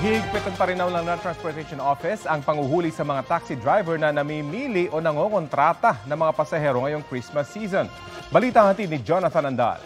Higpitan pa rin ng Land Transportation Office ang panguhuli sa mga taxi driver na namimili o nangongontrata ng mga pasahero ngayong Christmas season. Balita hatid ni Jonathan Andal.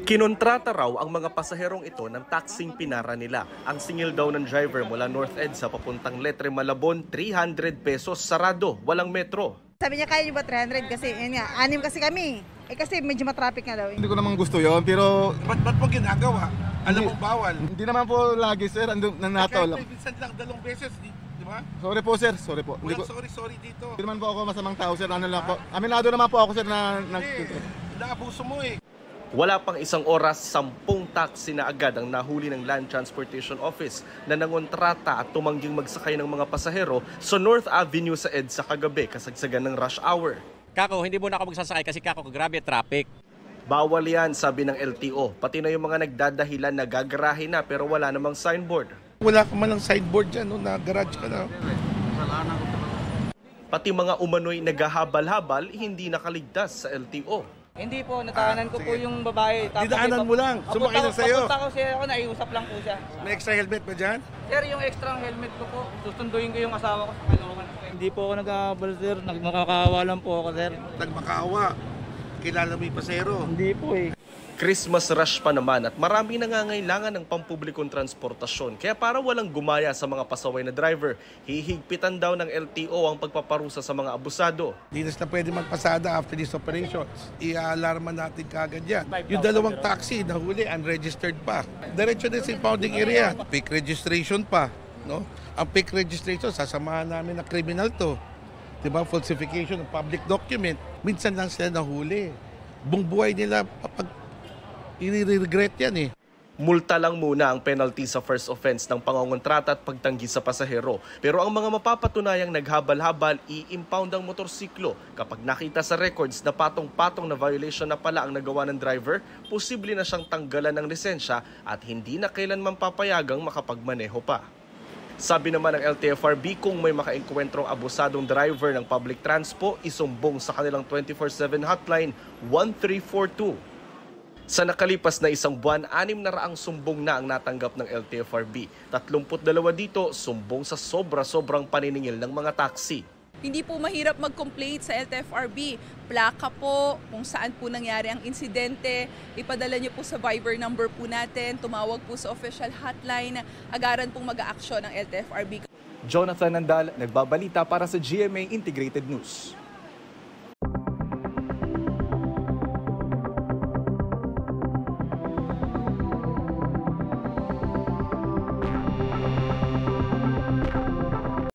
Kinontrata raw ang mga pasaherong ito ng taxing pinara nila. Ang singil daw ng driver mula North EDSA papuntang Letre Malabon, 300 pesos, sarado, walang metro. Sabi niya, kaya niyo ba 300? Kasi yun nga, 6 kasi kami. Kasi medyo matraffic nga daw. Hindi ko naman gusto yon, pero Ba't po ginagawa? Alam mo bawal. hindi naman po lagi, sir. Nanataw lang. Minsan lang, 2 beses, di ba? Sorry po, sir. Sorry po. Walang sorry dito. Hindi naman po ako masamang tao, sir. Ano lang po. Aminado naman po ako, sir, na Inaabuso mo eh. Wala pang isang oras, 10 taxi na agad ang nahuli ng Land Transportation Office na nangontrata at tumangging magsakay ng mga pasahero sa North Avenue sa EDSA kagabi kasagsagan ng rush hour. Kako, hindi muna ako magsasakay kasi kako, grabe traffic. Bawal yan, sabi ng LTO. Pati na yung mga nagdadahilan na gagarahe na pero wala namang signboard. Wala ka man lang sideboard dyan, no, na garage ka na. Pati mga umano'y naghahabal-habal, hindi nakaligtas sa LTO. Hindi po, natakanan ko po yung babae. Dinaanan mo lang, sumakay na sa'yo. Papunta ko siya ako, naiusap lang po siya. May extra helmet ba dyan? Sir, yung extra helmet ko po, susunduin ko yung asawa ko sa Caloocan. Hindi po ako nag-aabal, sir. Nakakaawa lang po ako, sir. Nagmakaawa. Kilala mo yung pasero. Hindi po eh. Christmas rush pa naman at marami nangangailangan ng pampublikong transportasyon. Kaya para walang gumaya sa mga pasaway na driver, hihigpitan daw ng LTO ang pagpaparusa sa mga abusado. Hindi na pwede magpasada after this operation. I-alarma natin kagad yan. Yung 2 taxi na huli, unregistered pa. Diretso din sa impounding area. Fake registration pa. No? Ang fake registration, sasamahan namin na criminal to. Diba? Falsification ng public document. Minsan lang sila nahuli. Buong buhay nila, i-regret yan eh. Multa lang muna ang penalty sa first offense ng pangongontrata at pagtanggi sa pasahero. Pero ang mga mapapatunayang naghabal-habal, i-impound ang motorsiklo. Kapag nakita sa records na patong-patong na violation na pala ang nagawa ng driver, posible na siyang tanggalan ng lisensya at hindi na kailanman papayagang makapagmaneho pa. Sabi naman ng LTFRB, kung may makaengkwentrong abusadong driver ng public transpo, isumbong sa kanilang 24/7 hotline 1342. Sa nakalipas na isang buwan, 600 sumbong na ang natanggap ng LTFRB. 32 dito sumbong sa sobra-sobrang paniningil ng mga taxi. Hindi po mahirap mag-complain sa LTFRB. Plaka po, kung saan po nangyari ang insidente, ipadala niyo po sa Viber number po natin, tumawag po sa official hotline, agaran pong mag-aaksyon ng LTFRB. Jonathan Andal, nagbabalita para sa GMA Integrated News.